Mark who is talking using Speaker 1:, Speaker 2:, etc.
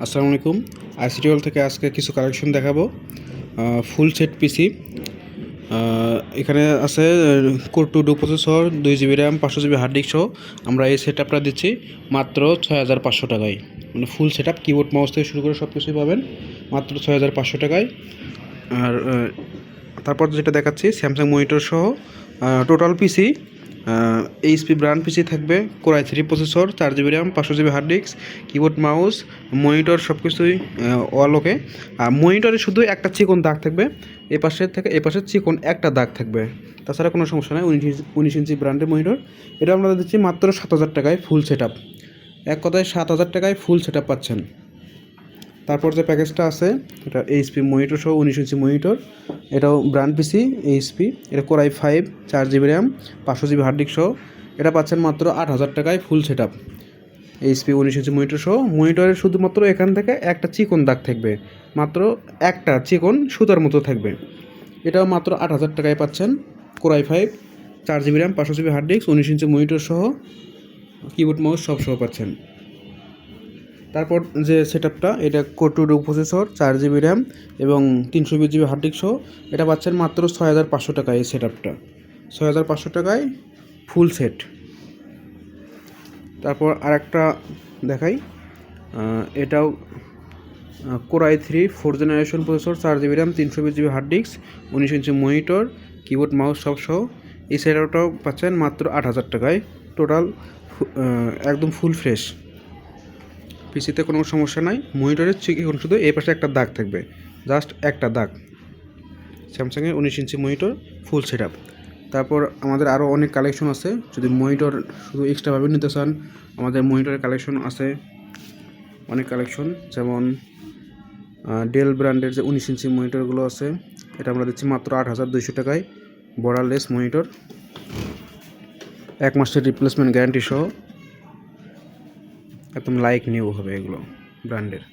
Speaker 1: আসসালামু আলাইকুম। ICT world থেকে আজকে কিছু কালেকশন দেখাবো। ফুল সেট পিসি এখানে আছে। Core 2 processor, 2 GB RAM, 500 GB hard disk সহ আমরা এই সেট আপটা দিচ্ছি মাত্র 6500 টাকায়। মানে ফুল সেট আপ, কিবোর্ড মাউস থেকে শুরু করে সব কিছুই পাবেন মাত্র 6500 টাকায়। আর তারপর যেটা দেখাচ্ছি স্যামসাং মনিটর সহ total PC HP brand PC থাকবে। Core i3 processor, 4 GB RAM, 500 GB hard disk, keyboard mouse, monitor সব কিছুই অল ওকে। আর মনিটরে শুধু একটা চিকন দাগ থাকবে, এ পাশের থেকে এ পাশের চিকন একটা দাগ থাকবে, তাছাড়া কোনো সমস্যা নেই। 19 ইঞ্চি ব্র্যান্ডের মনিটর। এটা আমরা দিচ্ছি মাত্র 7000 টাকায় ফুল সেট আপ। এক কথায় 7000 টাকায় ফুল সেট আপ পাচ্ছেন। তারপর যে প্যাকেজটা আছে এটা এইচপি মনিটর সহ 19 ইঞ্চি মনিটর, এটাও ব্র্যান্ড পিসি এইচপি। এটা core i5, 4 GB RAM, 500 GB hard disk সহ এটা পাচ্ছেন মাত্র 8000 টাকায় full set up. HP 19 inch monitor সহ মনিটরের শুধুমাত্র এখান থেকে একটা চিকন দাগ থাকবে, মাত্র একটা চিকন সুতার মতো থাকবে। এটাও মাত্র 8000 টাকায় পাচ্ছেন। Core i5, 4 GB RAM, 500 GB hard disk, 19 inch monitor সহ কিবোর্ড মাউস সব সহ পাচ্ছেন। তারপর যে সেট আপটা এটা কোর 2 প্রসেসর, 4 GB র্যাম এবং 320 GB হার্ড ডিস্ক সহ এটা পাচ্ছেন মাত্র 6500 টাকায়। এই সেট আপটা 6500 টাকায় ফুল সেট। তারপর আরেকটা দেখাই, এটাও core i3 4th generation processor, 4 GB RAM, 320 GB hard disk, 19 inch monitor, keyboard mouse সব সহ এই সেট আপটাও পাচ্ছেন মাত্র 8000 টাকায়। টোটাল একদম ফুল ফ্রেশ। পিসিতে কোনো সমস্যা নাই। মনিটরের এখন শুধু এই পাশে একটা দাগ থাকবে, জাস্ট একটা দাগ। স্যামসাংয়ের 19 ইঞ্চি মনিটর ফুল সেট আপ। তারপর আমাদের আরও অনেক কালেকশন আছে। যদি মনিটর শুধু এক্সট্রাভাবে নিতে চান, আমাদের মনিটরের কালেকশন আছে অনেক কালেকশন। যেমন ডেল ব্র্যান্ডের যে 19 ইঞ্চি মনিটরগুলো আছে, এটা আমরা দিচ্ছি মাত্র 8200 টাকায়। বর্ডারলেস মনিটর, 1 মাসের রিপ্লেসমেন্ট গ্যারান্টি সহ, একদম লাইক নিউ হবে এগুলো ব্র্যান্ডের।